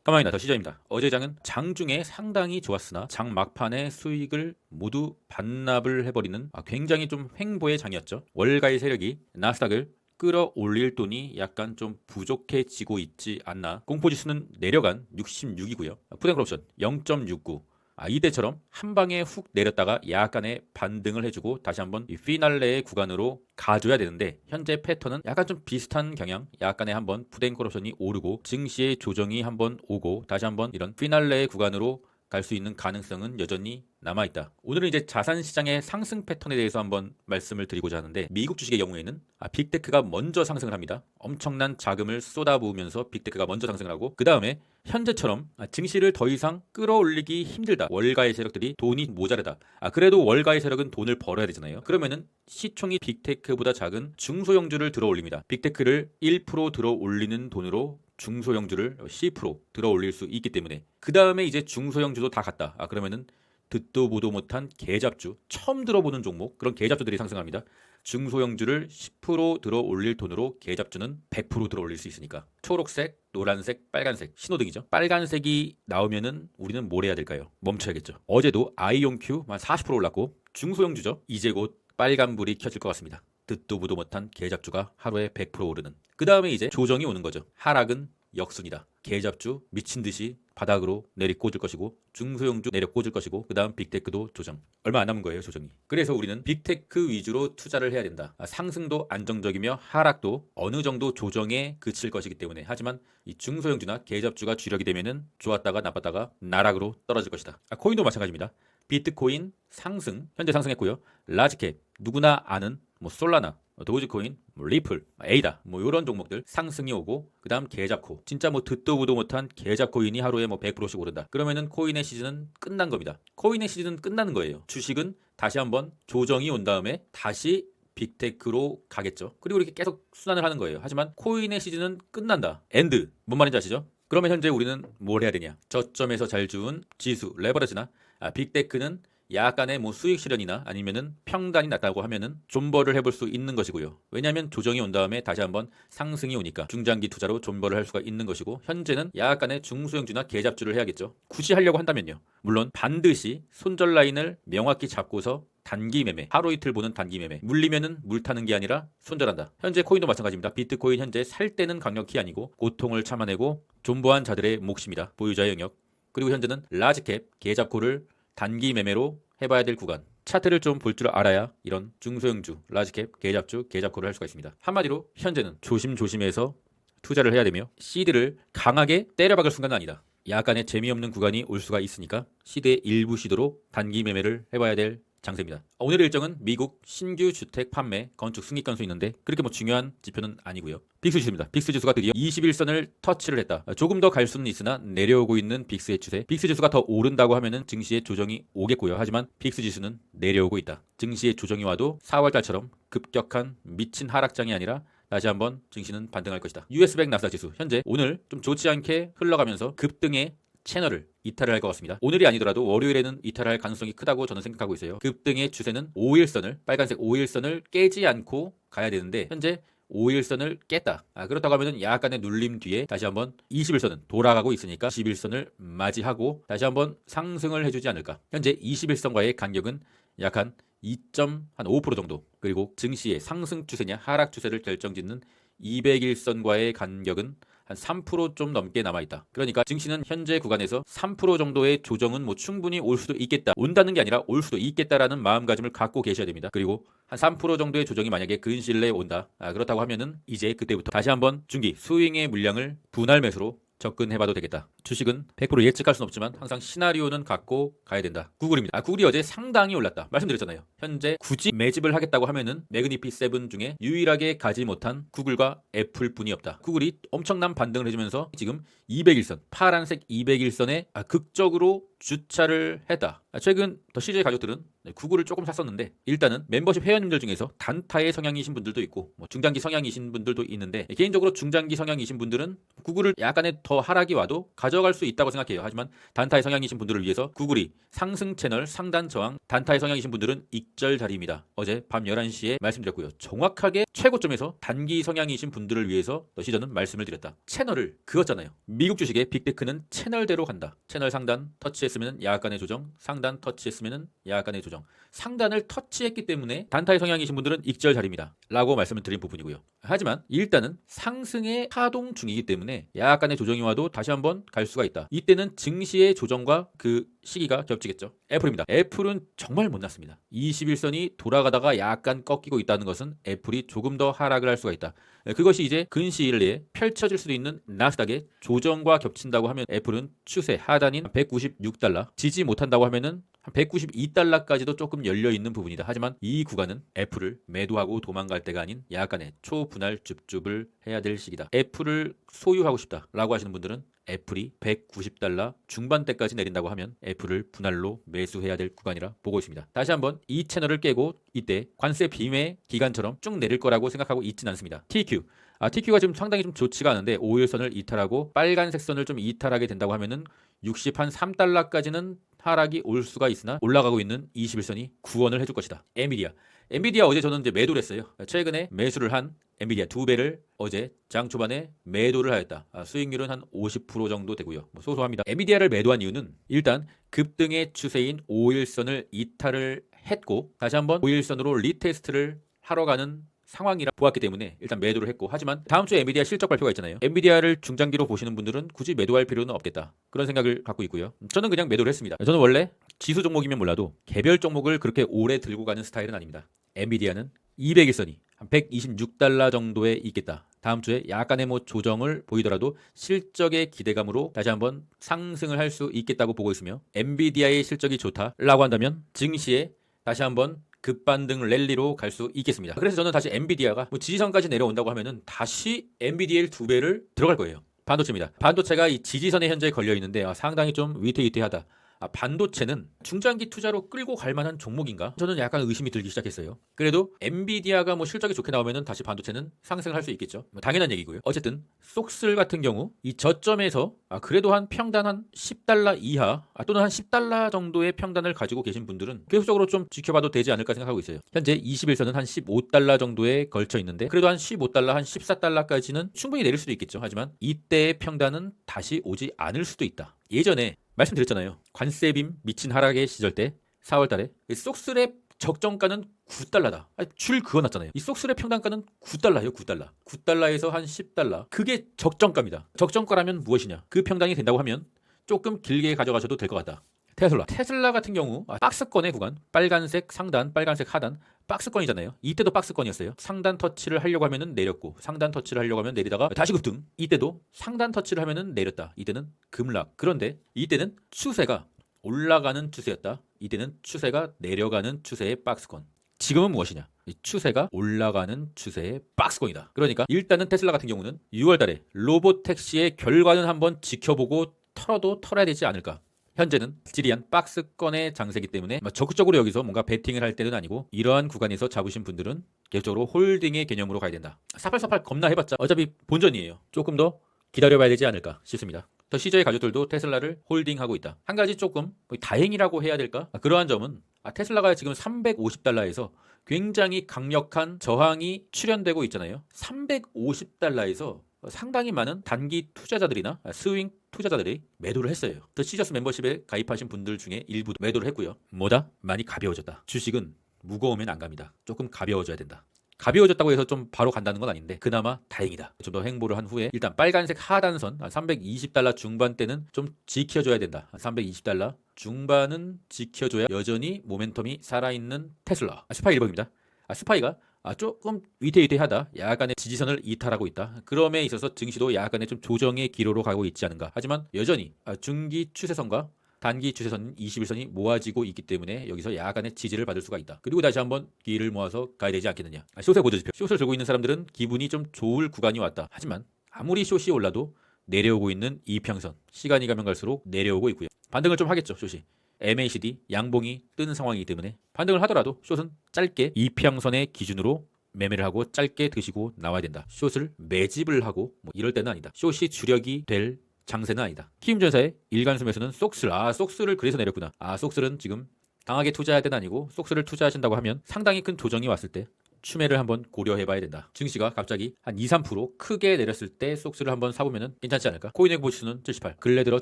가만히 놔둬 시점입니다. 어제 장은 장중에 상당히 좋았으나 장 막판에 수익을 모두 반납을 해버리는 굉장히 좀 횡보의 장이었죠. 월가의 세력이 나스닥을 끌어올릴 돈이 약간 좀 부족해지고 있지 않나. 공포지수는 내려간 66이고요. 푸드앤크롭션 0.69. 이때처럼 한 방에 훅 내렸다가 약간의 반등을 해주고 다시 한번 이 피날레의 구간으로 가줘야 되는데 현재 패턴은 약간 좀 비슷한 경향. 약간의 한번 푸드앤크롭션이 오르고 증시의 조정이 한번 오고 다시 한번 이런 피날레의 구간으로 갈 수 있는 가능성은 여전히 남아있다. 오늘은 이제 자산시장의 상승 패턴에 대해서 한번 말씀을 드리고자 하는데 미국 주식의 경우에는 빅테크가 먼저 상승을 합니다. 엄청난 자금을 쏟아부으면서 빅테크가 먼저 상승을 하고 그 다음에 현재처럼 증시를 더 이상 끌어올리기 힘들다. 월가의 세력들이 돈이 모자르다. 그래도 월가의 세력은 돈을 벌어야 되잖아요. 그러면은 시총이 빅테크보다 작은 중소형주를 들어 올립니다. 빅테크를 1% 들어 올리는 돈으로 중소형주를 10% 들어 올릴 수 있기 때문에 그 다음에 이제 중소형주도 다 갔다. 그러면은 듣도 보도 못한 개잡주, 처음 들어보는 종목, 그런 개잡주들이 상승합니다. 중소형주를 10% 들어 올릴 돈으로 개잡주는 100% 들어 올릴 수 있으니까. 초록색, 노란색, 빨간색 신호등이죠. 빨간색이 나오면은 우리는 뭘 해야 될까요? 멈춰야겠죠. 어제도 아이온큐 40% 올랐고 중소형주죠. 이제 곧 빨간불이 켜질 것 같습니다. 듣도 보도 못한 개잡주가 하루에 100% 오르는. 그 다음에 이제 조정이 오는 거죠. 하락은 역순이다. 개잡주 미친 듯이 바닥으로 내리꽂을 것이고 중소형주 내려꽂을 것이고 그 다음 빅테크도 조정. 얼마 안 남은 거예요, 조정이. 그래서 우리는 빅테크 위주로 투자를 해야 된다. 상승도 안정적이며 하락도 어느 정도 조정에 그칠 것이기 때문에. 하지만 이 중소형주나 개잡주가 주력이 되면은 좋았다가 나빴다가 나락으로 떨어질 것이다. 코인도 마찬가지입니다. 비트코인 상승, 현재 상승했고요. 라지캡, 누구나 아는 솔라나, 도지코인, 리플, 에이다 이런 종목들 상승이 오고 그 다음 개잡코, 진짜 듣도 보도 못한 개잡코인이 하루에 100%씩 오른다. 그러면은 코인의 시즌은 끝난 겁니다. 코인의 시즌은 끝나는 거예요. 주식은 다시 한번 조정이 온 다음에 다시 빅테크로 가겠죠. 그리고 이렇게 계속 순환을 하는 거예요. 하지만 코인의 시즌은 끝난다. 엔드. 뭔 말인지 아시죠? 그러면 현재 우리는 뭘 해야 되냐? 저점에서 잘 주운 지수, 레버리지나 빅테크는 약간의 수익 실현이나 아니면은 평단이 났다고 하면은 존버를 해볼 수 있는 것이고요. 왜냐하면 조정이 온 다음에 다시 한번 상승이 오니까 중장기 투자로 존버를 할 수가 있는 것이고 현재는 약간의 중소형주나 개잡주를 해야겠죠. 굳이 하려고 한다면요. 물론 반드시 손절 라인을 명확히 잡고서 단기 매매, 하루 이틀 보는 단기 매매. 물리면은 물 타는 게 아니라 손절한다. 현재 코인도 마찬가지입니다. 비트코인 현재 살 때는 강력히 아니고 고통을 참아내고 존버한 자들의 몫입니다. 보유자의 영역. 그리고 현재는 라지캡, 개잡코를 단기 매매로 해봐야 될 구간. 차트를 좀 볼 줄 알아야 이런 중소형주, 라지캡, 개잡주, 개잡코를 할 수가 있습니다. 한마디로 현재는 조심조심해서 투자를 해야 되며 시드를 강하게 때려박을 순간은 아니다. 약간의 재미없는 구간이 올 수가 있으니까 시드의 일부 시도로 단기 매매를 해봐야 될 장세입니다. 오늘의 일정은 미국 신규 주택 판매, 건축 승인 건수 있는데 그렇게 중요한 지표는 아니고요. 빅스 지수입니다. 빅스 지수가 드디어 21선을 터치를 했다. 조금 더 갈 수는 있으나 내려오고 있는 빅스의 추세. 빅스 지수가 더 오른다고 하면은 증시의 조정이 오겠고요. 하지만 빅스 지수는 내려오고 있다. 증시의 조정이 와도 4월달처럼 급격한 미친 하락장이 아니라 다시 한번 증시는 반등할 것이다. US100 나스닥 지수 현재 오늘 좀 좋지 않게 흘러가면서 급등의 채널을 이탈을 할 것 같습니다. 오늘이 아니더라도 월요일에는 이탈할 가능성이 크다고 저는 생각하고 있어요. 급등의 추세는 5일선을 빨간색 5일선을 깨지 않고 가야 되는데 현재 5일선을 깼다. 그렇다고 하면 약간의 눌림 뒤에 다시 한번 20일선은 돌아가고 있으니까 21선을 맞이하고 다시 한번 상승을 해주지 않을까. 현재 21선과의 간격은 약 한 2.5% 정도. 그리고 증시의 상승 추세냐 하락 추세를 결정짓는 200일선과의 간격은 한 3%좀 넘게 남아있다. 그러니까 증시는 현재 구간에서 3% 정도의 조정은 충분히 올 수도 있겠다. 온다는 게 아니라 올 수도 있겠다라는 마음가짐을 갖고 계셔야 됩니다. 그리고 한 3% 정도의 조정이 만약에 근시일 내에 온다. 그렇다고 하면은 이제 그때부터 다시 한번 중기 스윙의 물량을 분할 매수로 접근해봐도 되겠다. 주식은 100% 예측할 수는 없지만 항상 시나리오는 갖고 가야 된다. 구글입니다. 구글이 어제 상당히 올랐다. 말씀드렸잖아요. 현재 굳이 매집을 하겠다고 하면은 매그니피 7 중에 유일하게 가지 못한 구글과 애플뿐이 없다. 구글이 엄청난 반등을 해주면서 지금 200일선, 파란색 200일선에 극적으로 주차를 했다. 최근 더 CJ 가족들은 구글을 조금 샀었는데 일단은 멤버십 회원님들 중에서 단타의 성향이신 분들도 있고 중장기 성향이신 분들도 있는데 개인적으로 중장기 성향이신 분들은 구글을 약간의 더 하락이 와도 가져갈 수 있다고 생각해요. 하지만 단타의 성향이신 분들을 위해서 구글이 상승 채널 상단 저항, 단타의 성향이신 분들은 익절 자리입니다. 어제 밤 11시에 말씀드렸고요. 정확하게 최고점에서 단기 성향이신 분들을 위해서 다시 저는 말씀을 드렸다. 채널을 그었잖아요. 미국 주식의 빅테크는 채널대로 간다. 채널 상단 터치했으면 약간의 조정, 상단 터치했으면 약간의 조정. 상단을 터치했기 때문에 단타의 성향이신 분들은 익절 자리입니다. 라고 말씀을 드린 부분이고요. 하지만 일단은 상승의 파동 중이기 때문에 약간의 조정이 와도 다시 한번 갈 수가 있다. 이때는 증시의 조정과 그 시기가 겹치겠죠. 애플입니다. 애플은 정말 못 났습니다. 21선이 돌아가다가 약간 꺾이고 있다는 것은 애플이 조금 더 하락을 할 수가 있다. 그것이 이제 근시일 내에 펼쳐질 수도 있는 나스닥의 조정과 겹친다고 하면 애플은 추세 하단인 196달러, 지지 못한다고 하면은 192달러까지도 조금 열려있는 부분이다. 하지만 이 구간은 애플을 매도하고 도망갈 때가 아닌 약간의 초분할 줍줍을 해야 될 시기다. 애플을 소유하고 싶다라고 하시는 분들은 애플이 190달러 중반대까지 내린다고 하면 애플을 분할로 매수해야 될 구간이라 보고 있습니다. 다시 한번 이 채널을 깨고 이때 관세 비매 기간처럼 쭉 내릴 거라고 생각하고 있진 않습니다. TQ. TQ가 지금 상당히 좀 좋지가 않은데 5일선을 이탈하고 빨간색 선을 좀 이탈하게 된다고 하면은 63달러까지는 하락이 올 수가 있으나 올라가고 있는 21선이 구원을 해줄 것이다. 엔비디아 어제 저는 이제 매도를 했어요. 최근에 매수를 한 엔비디아 2배를 어제 장 초반에 매도를 하였다. 수익률은 한 50% 정도 되고요. 소소합니다. 엔비디아를 매도한 이유는 일단 급등의 추세인 5일선을 이탈을 했고 다시 한번 5일선으로 리테스트를 하러 가는 상황이라 보았기 때문에 일단 매도를 했고 하지만 다음 주에 엔비디아 실적 발표가 있잖아요. 엔비디아를 중장기로 보시는 분들은 굳이 매도할 필요는 없겠다. 그런 생각을 갖고 있고요. 저는 그냥 매도를 했습니다. 저는 원래 지수 종목이면 몰라도 개별 종목을 그렇게 오래 들고 가는 스타일은 아닙니다. 엔비디아는 200일선이 한 126달러 정도에 있겠다. 다음 주에 약간의 조정을 보이더라도 실적의 기대감으로 다시 한번 상승을 할 수 있겠다고 보고 있으며 엔비디아의 실적이 좋다라고 한다면 증시에 다시 한번 급반등 랠리로 갈 수 있겠습니다. 그래서 저는 다시 엔비디아가 지지선까지 내려온다고 하면은 다시 엔비디A 2배를 들어갈 거예요. 반도체입니다. 반도체가 이 지지선에 현재 걸려 있는데 상당히 좀 위태위태하다. 반도체는 중장기 투자로 끌고 갈 만한 종목인가? 저는 약간 의심이 들기 시작했어요. 그래도 엔비디아가 실적이 좋게 나오면은 다시 반도체는 상승을 할 수 있겠죠. 당연한 얘기고요. 어쨌든 쏙슬 같은 경우 이 저점에서 그래도 한 평단 한 10달러 이하 또는 한 10달러 정도의 평단을 가지고 계신 분들은 계속적으로 좀 지켜봐도 되지 않을까 생각하고 있어요. 현재 21선은 한 15달러 정도에 걸쳐 있는데 그래도 한 15달러, 한 14달러까지는 충분히 내릴 수도 있겠죠. 하지만 이때의 평단은 다시 오지 않을 수도 있다. 예전에 말씀드렸잖아요. 관세빔 미친 하락의 시절 때 4월달에 쏙슬의 적정가는 9달러다. 줄 그어놨잖아요. 이 쏙슬의 평단가는 9달러예요. 9달러. 9달러에서 한 10달러. 그게 적정가입니다. 적정가라면 무엇이냐? 그 평단이 된다고 하면 조금 길게 가져가셔도 될 것 같다. 테슬라 같은 경우 박스권의 구간, 빨간색 상단, 빨간색 하단, 박스권이잖아요. 이때도 박스권이었어요. 상단 터치를 하려고 하면은 내렸고 상단 터치를 하려고 하면 내리다가 다시 급등. 이때도 상단 터치를 하면은 내렸다. 이때는 급락. 그런데 이때는 추세가 올라가는 추세였다. 이때는 추세가 내려가는 추세의 박스권. 지금은 무엇이냐? 추세가 올라가는 추세의 박스권이다. 그러니까 일단은 테슬라 같은 경우는 6월달에 로보택시의 결과는 한번 지켜보고 털어도 털어야 되지 않을까. 현재는 지리한 박스권의 장세기 때문에 적극적으로 여기서 뭔가 베팅을 할 때는 아니고 이러한 구간에서 잡으신 분들은 계속적으로 홀딩의 개념으로 가야 된다. 4848 겁나 해봤자 어차피 본전이에요. 조금 더 기다려봐야 되지 않을까 싶습니다. 더 CJ 가족들도 테슬라를 홀딩하고 있다. 한 가지 조금 다행이라고 해야 될까? 그러한 점은 테슬라가 지금 350달러에서 굉장히 강력한 저항이 출현되고 있잖아요. 350달러에서 상당히 많은 단기 투자자들이나 스윙 투자자들이 매도를 했어요. 더 시저스 멤버십에 가입하신 분들 중에 일부 매도를 했고요. 뭐다? 많이 가벼워졌다. 주식은 무거우면 안 갑니다. 조금 가벼워져야 된다. 가벼워졌다고 해서 좀 바로 간다는 건 아닌데 그나마 다행이다. 좀 더 행보를 한 후에 일단 빨간색 하단선 320달러 중반대는 좀 지켜줘야 된다. 320달러 중반은 지켜줘야 여전히 모멘텀이 살아있는 테슬라. 스파이 1번입니다. 스파이가 조금 위태위태하다. 약간의 지지선을 이탈하고 있다. 그럼에 있어서 증시도 약간의 좀 조정의 기로로 가고 있지 않은가. 하지만 여전히 중기 추세선과 단기 추세선 21선이 모아지고 있기 때문에 여기서 약간의 지지를 받을 수가 있다. 그리고 다시 한번 기회를 모아서 가야 되지 않겠느냐. 숏에 보여주십시오. 숏을 들고 있는 사람들은 기분이 좀 좋을 구간이 왔다. 하지만 아무리 숏이 올라도 내려오고 있는 이평선 시간이 가면 갈수록 내려오고 있고요. 반등을 좀 하겠죠. 숏이 MACD 양봉이 뜬 상황이기 때문에 반등을 하더라도 숏은 짧게 이평선의 기준으로 매매를 하고 짧게 드시고 나와야 된다. 숏을 매집을 하고 뭐 이럴 때는 아니다. 숏이 주력이 될 장세는 아니다. 키움전사의 일간수 매수는 속슬. 속슬을 그래서 내렸구나. 속슬은 지금 강하게 투자할 때는 아니고 속슬을 투자하신다고 하면 상당히 큰 조정이 왔을 때 추매를 한번 고려해봐야 된다. 증시가 갑자기 한 2, 3% 크게 내렸을 때 속스를 한번 사보면 괜찮지 않을까? 코인의 보시수는 78. 근래 들어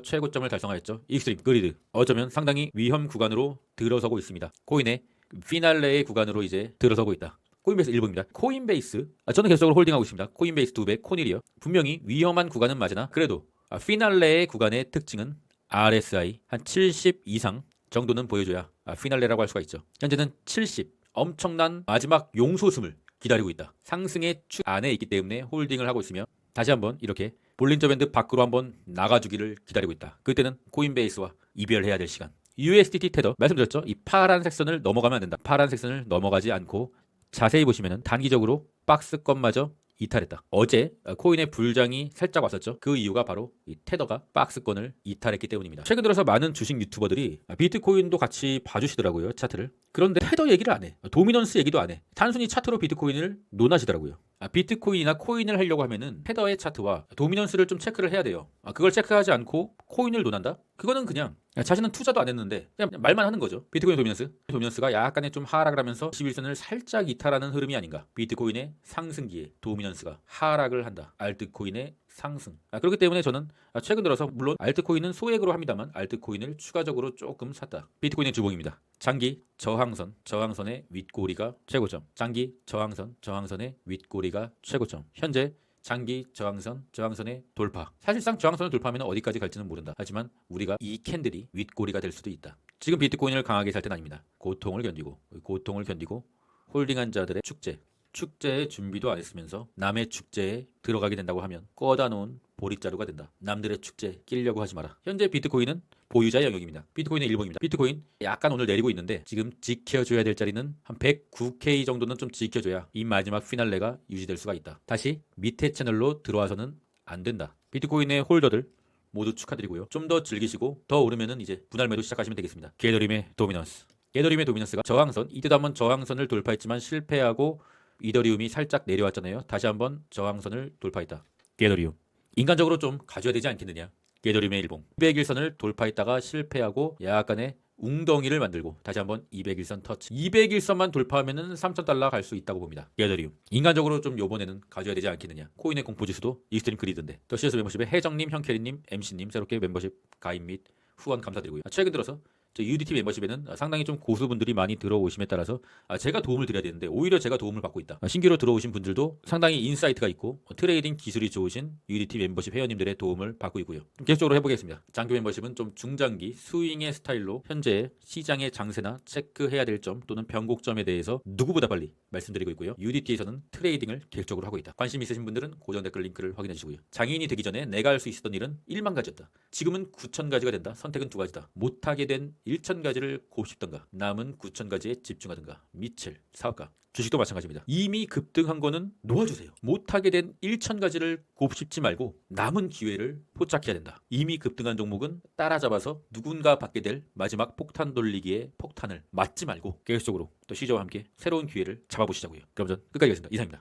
최고점을 달성하였죠. 익스트림, 그리드. 어쩌면 상당히 위험 구간으로 들어서고 있습니다. 코인의 피날레의 구간으로 이제 들어서고 있다. 코인베이스 일봉입니다. 코인베이스, 저는 계속적으로 홀딩하고 있습니다. 코인베이스 2배, 코닐이요. 분명히 위험한 구간은 맞으나 그래도 피날레의 구간의 특징은 RSI 한 70 이상 정도는 보여줘야 피날레라고 할 수가 있죠. 현재는 70. 엄청난 마지막 용솟음을 기다리고 있다. 상승의 축 안에 있기 때문에 홀딩을 하고 있으며 다시 한번 이렇게 볼린저 밴드 밖으로 한번 나가주기를 기다리고 있다. 그때는 코인베이스와 이별해야 될 시간. USDT 테더 말씀드렸죠. 이 파란색 선을 넘어가면 안 된다. 파란색 선을 넘어가지 않고 자세히 보시면 단기적으로 박스권마저 이탈했다. 어제 코인의 불장이 살짝 왔었죠. 그 이유가 바로 이 테더가 박스권을 이탈했기 때문입니다. 최근 들어서 많은 주식 유튜버들이 비트코인도 같이 봐주시더라고요. 차트를. 그런데 테더 얘기를 안 해. 도미넌스 얘기도 안 해. 단순히 차트로 비트코인을 논하시더라고요. 비트코인이나 코인을 하려고 하면은 테더의 차트와 도미넌스를 좀 체크를 해야 돼요. 그걸 체크하지 않고 코인을 논한다? 그거는 그냥 자신은 투자도 안 했는데 그냥 말만 하는 거죠. 비트코인 도미넌스가 약간의 좀 하락을 하면서 21선을 살짝 이탈하는 흐름이 아닌가. 비트코인의 상승기에 도미넌스가 하락을 한다. 알트코인의 상승. 그렇기 때문에 저는 최근 들어서 물론 알트코인은 소액으로 합니다만 알트코인을 추가적으로 조금 샀다. 비트코인의 주봉입니다. 장기 저항선의 윗꼬리가 최고점. 장기 저항선의 윗꼬리가 최고점. 현재 장기 저항선의 돌파. 사실상 저항선을 돌파하면 어디까지 갈지는 모른다. 하지만 우리가 이 캔들이 윗꼬리가 될 수도 있다. 지금 비트코인을 강하게 살 때는 아닙니다. 고통을 견디고 홀딩한 자들의 축제의 준비도 안 했으면서 남의 축제에 들어가게 된다고 하면 꺼다 놓은 보릿자루가 된다. 남들의 축제에 끼려고 하지 마라. 현재 비트코인은 보유자의 영역입니다. 비트코인의 일봉입니다. 비트코인 약간 오늘 내리고 있는데 지금 지켜줘야 될 자리는 한 109K 정도는 좀 지켜줘야 이 마지막 피날레가 유지될 수가 있다. 다시 밑에 채널로 들어와서는 안 된다. 비트코인의 홀더들 모두 축하드리고요. 좀 더 즐기시고 더 오르면은 이제 분할 매도 시작하시면 되겠습니다. 게더림의 도미넌스가 저항선, 이때도 한번 저항선을 돌파했지만 실패하고 이더리움이 살짝 내려왔잖아요. 다시 한번 저항선을 돌파했다. 게더리움. 인간적으로 좀 가져야 되지 않겠느냐. 게더리움의 일봉. 200일선을 돌파했다가 실패하고 약간의 웅덩이를 만들고 다시 한번 200일선 터치. 200일선만 돌파하면은 3,000달러 갈 수 있다고 봅니다. 게더리움. 인간적으로 좀 요번에는 가져야 되지 않겠느냐. 코인의 공포지수도 익스트림 그리드인데. 더 CS 멤버십의 혜정님, 형캐리님, MC님 새롭게 멤버십 가입 및 후원 감사드리고요. 최근 들어서 UDT 멤버십에는 상당히 좀 고수분들이 많이 들어오심에 따라서 제가 도움을 드려야 되는데 오히려 제가 도움을 받고 있다. 신규로 들어오신 분들도 상당히 인사이트가 있고 트레이딩 기술이 좋으신 UDT 멤버십 회원님들의 도움을 받고 있고요. 계속적으로 해보겠습니다. 장기 멤버십은 좀 중장기 스윙의 스타일로 현재 시장의 장세나 체크해야 될 점 또는 변곡점에 대해서 누구보다 빨리 말씀드리고 있고요. UDT에서는 트레이딩을 계획적으로 하고 있다. 관심 있으신 분들은 고정 댓글 링크를 확인해 주시고요. 장애인이 되기 전에 내가 할 수 있었던 일은 1만 가지였다. 지금은 9,000가지가 된다. 선택은 2가지다. 못하게 된 1,000가지를 곱씹던가 남은 9,000가지에 집중하던가. 미첼 사업가. 주식도 마찬가지입니다. 이미 급등한 거는 놓아주세요. 못하게 된 1,000가지를 곱씹지 말고 남은 기회를 포착해야 된다. 이미 급등한 종목은 따라잡아서 누군가 받게 될 마지막 폭탄 돌리기의 폭탄을 맞지 말고 계속적으로 또 시저와 함께 새로운 기회를 잡아보시자고요. 그럼 전 끝까지 하겠습니다. 이상입니다.